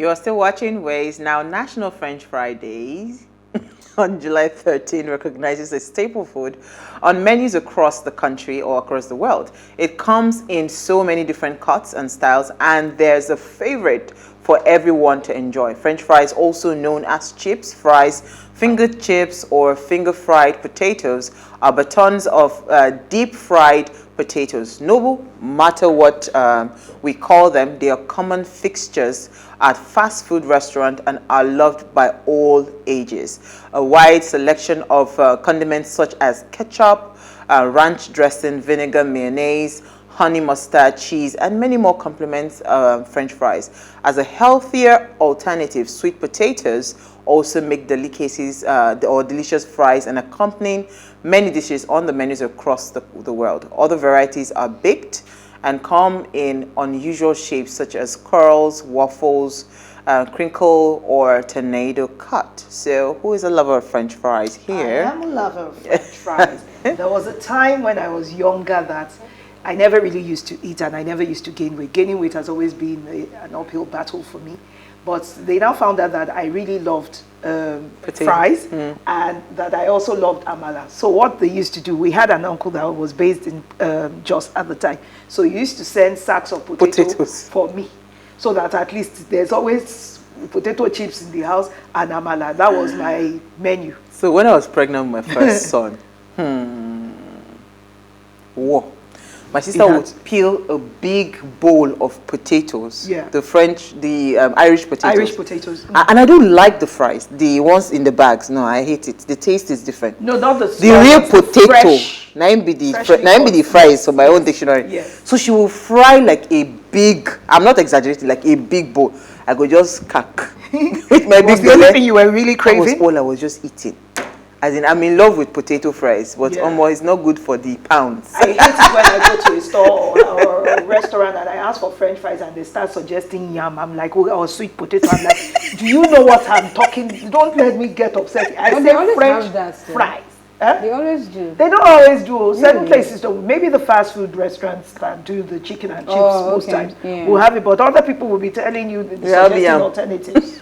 You are still watching where is now National French Fridays. On July 13 recognizes a staple food on menus across the country or across the world. It comes in so many different cuts and styles, and there's a favorite for everyone to enjoy. French fries, also known as chips, fries, fingered chips, or finger fried potatoes, are batons of deep fried potatoes. No matter what we call them, they are common fixtures at fast food restaurants and are loved by all ages. A wide selection of condiments such as ketchup, ranch dressing, vinegar, mayonnaise, honey mustard, cheese, and many more complements French fries. As a healthier alternative, sweet potatoes also make delicacies or delicious fries and accompanying many dishes on the menus across the world. Other varieties are baked and come in unusual shapes such as curls, waffles, crinkle, or tornado cut. So who is a lover of French fries here? I am a lover of French fries. There was a time when I was younger that I never really used to eat and I never used to gain weight. Gaining weight has always been an uphill battle for me. But they now found out that I really loved fries and that I also loved amala. So what they used to do, we had an uncle that was based in Jos at the time. So he used to send sacks of potatoes for me, so that at least there's always potato chips in the house and amala. That was my menu. So when I was pregnant with my first son, whoa. My sister would peel a big bowl of potatoes. Yeah. The Irish potatoes. Irish potatoes. And I don't like the fries. The ones in the bags. No, I hate it. The taste is different. No, not the real potato. Fresh. Naim be the fries from my own dictionary. Yes. So she will fry like a big, I'm not exaggerating, like a big bowl. I go just cack with my big belly. The only thing you were really craving? That was all I was just eating. As in, I'm in love with potato fries, but it's not good for the pounds. I hate it when I go to a store or a restaurant and I ask for French fries and they start suggesting yam. I'm like, or sweet potato. I'm like, do you know what I'm talking? Don't let me get upset. I say French fries. Huh? They always do. They don't always do. Certain places don't. Maybe the fast food restaurants that do the chicken and chips most times will have it, but other people will be telling you, suggesting alternatives,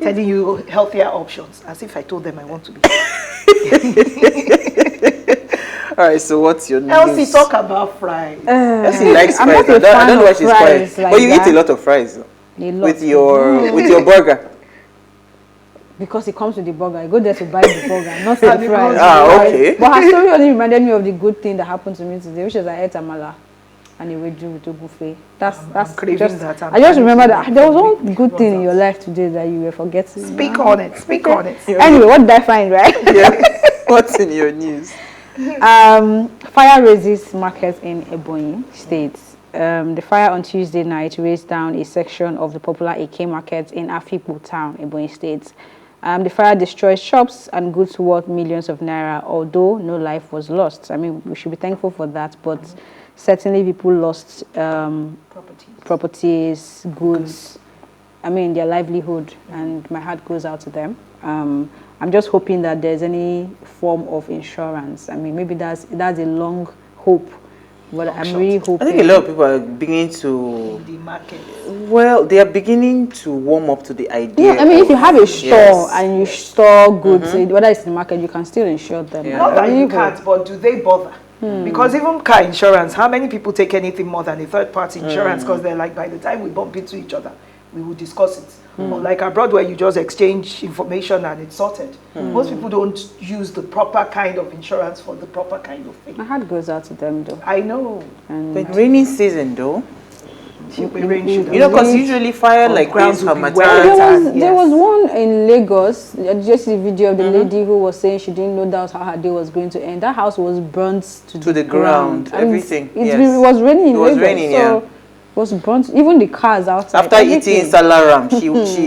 telling you healthier options, as if I told them I want to be. All right, so what's your news? Elsie, talk about fries. Elsie likes fries. I don't know why she's quiet. Like but you eat a lot of fries with your burger. Because it comes with the burger. I go there to buy the burger, not the fries. Okay. But her story only reminded me of the good thing that happened to me today, which is I ate amala and a weju with a buffet. That's craving that. I just remember that there was one good thing in your life today that you were forgetting. Speak on it. Speak on it. Anyway, what did I find, right? Yeah. What's in your news? Fire Razes market in Ebonyi State. The fire on Tuesday night razed down a section of the popular Eke market in Afikpo town, Ebonyi State. The fire destroyed shops and goods worth millions of naira, although no life was lost. I mean, we should be thankful for that, but certainly people lost properties, goods, I mean, their livelihood, and my heart goes out to them. I'm just hoping that there's any form of insurance. I mean, maybe that's a long hope. But I'm really hoping. I think a lot of people are beginning to. The market. Well, they are beginning to warm up to the idea. Yeah, I mean, if you have a store and you store goods, whether it's in the market, you can still insure them. Yeah. Not that you can't, but do they bother? Because even car insurance, how many people take anything more than a third-party insurance? Because they're like, by the time we bump into each other, we will discuss it. Or like abroad where you just exchange information and it's sorted. Most people don't use the proper kind of insurance for the proper kind of thing. My heart goes out to them though. I know. But rainy season though. You know, because usually fire like this, there was one in Lagos. Just the video of the lady who was saying she didn't know that's how her day was going to end. That house was burnt to the ground. Everything. It was raining in Lagos. So was burnt, even the cars outside. After eating salaram,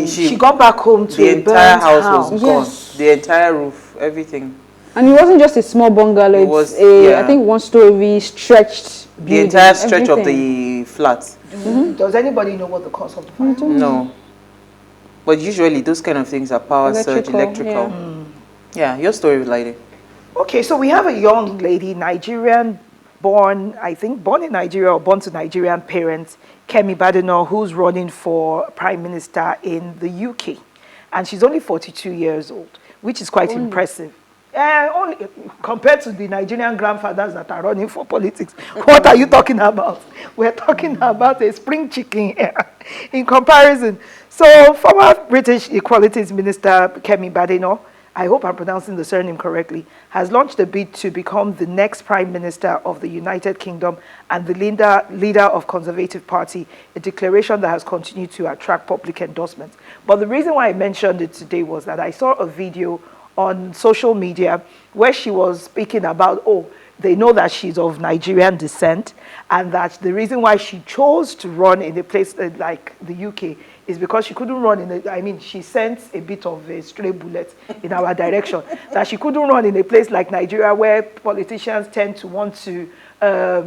she got back home to the entire house was gone. The entire roof, everything. And it wasn't just a small bungalow. It was I think 1-story stretched building, the entire stretch of the flat. Does anybody know what the cause of the fire was? No. But usually those kind of things are power surge, electrical. Yeah, your story, lady. Okay, so we have a young lady, Nigerian born in Nigeria or born to Nigerian parents, Kemi Badenoch, who's running for Prime Minister in the UK. And she's only 42 years old, which is quite impressive. Only compared to the Nigerian grandfathers that are running for politics. What are you talking about? We're talking about a spring chicken here in comparison. So former British Equalities Minister Kemi Badenoch, I hope I'm pronouncing the surname correctly, has launched a bid to become the next Prime Minister of the United Kingdom and the leader of Conservative Party, a declaration that has continued to attract public endorsements. But the reason why I mentioned it today was that I saw a video on social media where she was speaking about, they know that she's of Nigerian descent and that the reason why she chose to run in a place like the UK is because she couldn't run she sent a bit of a stray bullet in our direction, that she couldn't run in a place like Nigeria where politicians tend to want to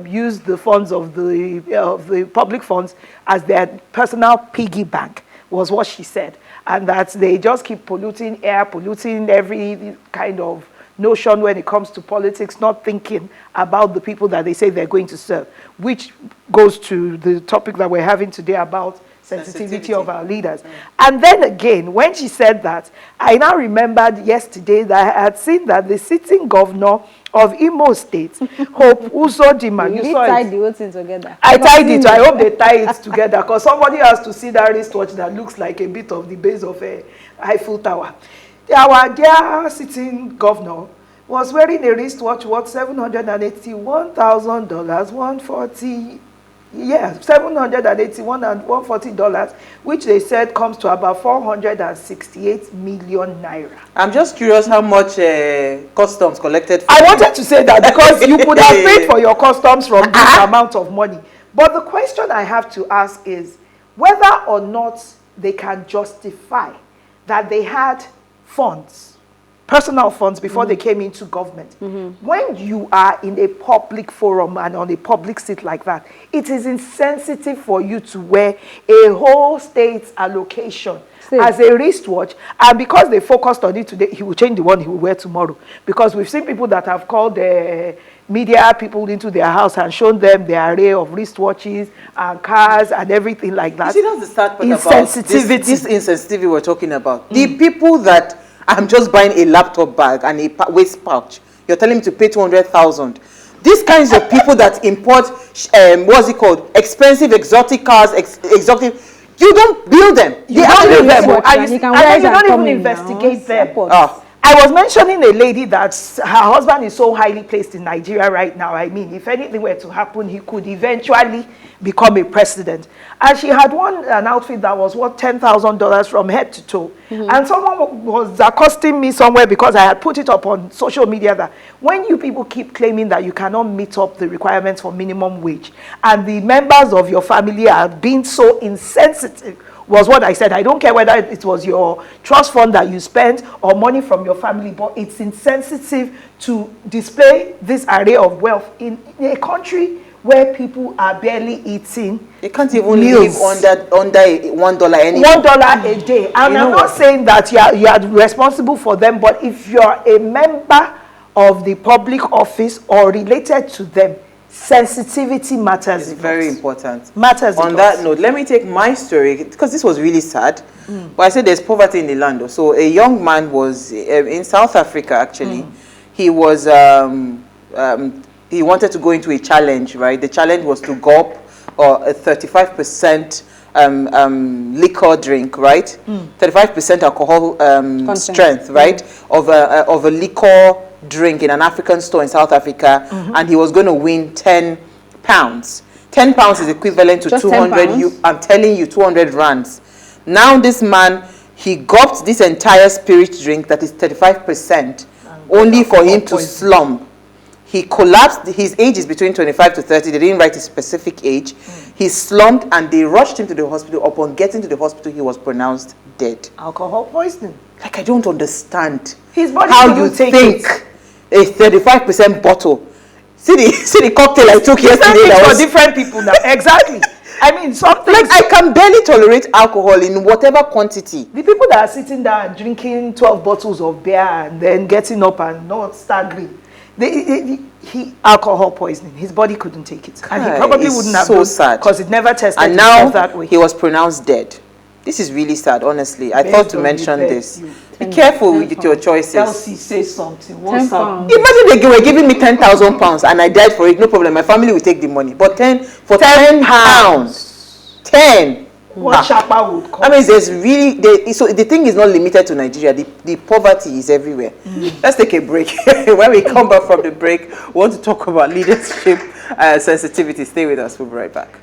use the funds of the public funds as their personal piggy bank, was what she said. And that they just keep polluting air, polluting every kind of notion when it comes to politics, not thinking about the people that they say they're going to serve, which goes to the topic that we're having today about sensitivity of our leaders. And then again, when she said that, I now remembered yesterday that I had seen that the sitting governor of Imo State, Hope Uzodinma, You tied the whole thing together. I tied it. I hope they tie it together because somebody has to see that wristwatch that looks like a bit of the base of a Eiffel Tower. Our dear sitting governor was wearing a wristwatch worth $781,000, $140. Yeah, $781 and $140, which they said comes to about 468 million naira. I'm just curious how much customs collected for I wanted to say that because you could have paid for your customs from this amount of money. But the question I have to ask is whether or not they can justify that they had funds, personal funds, before they came into government. When you are in a public forum and on a public seat like that, it is insensitive for you to wear a whole state's allocation as a wristwatch. And because they focused on it today, he will change the one he will wear tomorrow. Because we've seen people that have called the media people into their house and shown them the array of wristwatches and cars and everything like that. You see, that's the sad part insensitivity. About this insensitivity we're talking about. The people that I'm just buying a laptop bag and a waist pouch, you're telling me to pay 200,000. These kinds of people that import, what's it called, expensive exotic cars, exotic, you don't build them. You don't build them, and you don't even investigate them. I was mentioning a lady that her husband is so highly placed in Nigeria right now. I mean, if anything were to happen, he could eventually become a president. And she had an outfit that was worth $10,000 from head to toe. And someone was accosting me somewhere because I had put it up on social media that when you people keep claiming that you cannot meet up the requirements for minimum wage, and the members of your family are being so insensitive, was what I said. I don't care whether it was your trust fund that you spent or money from your family, but it's insensitive to display this array of wealth in a country where people are barely eating. You can't even live under $1 anymore. $1 a day. And I'm not saying that you are responsible for them, but if you're a member of the public office or related to them, sensitivity matters. It's very important. Matters. On that note, let me take my story because this was really sad. But I said there's poverty in the land. So a young man was in South Africa. Actually, he was he wanted to go into a challenge. Right, the challenge was to gulp or a 35% liquor drink. Right, 35% alcohol strength. Right, of a liquor drink in an African store in South Africa, and he was going to win 10 pounds. 10 pounds is equivalent to 200. I'm telling you, 200 rands. Now this man, he gulped this entire spirit drink that is 35%, only for him to slump. He collapsed. His age is between 25 to 30. They didn't write his specific age. He slumped, and they rushed him to the hospital. Upon getting to the hospital, he was pronounced dead. Alcohol poisoning. Like, I don't understand his body how you think a 35% bottle. See the cocktail I took yesterday. That was for different people now. Exactly. I mean, something like I can barely tolerate alcohol in whatever quantity. The people that are sitting there drinking 12 bottles of beer and then getting up and not staggering, He alcohol poisoning. His body couldn't take it, and he Kai, probably it's wouldn't have so sad. because it never tested And itself now that way. he was pronounced dead. This is really sad, honestly. I Based thought to on mention the this. bet, Be careful with your choices. Elsie, say something. What's up? Imagine they were giving me £10,000 and I died for it. No problem. My family will take the money. But £10. 10. What Shapa would call? I mean, there's really so the thing is not limited to Nigeria. The poverty is everywhere. Let's take a break. When we come back from the break, we want to talk about leadership sensitivity. Stay with us. We'll be right back.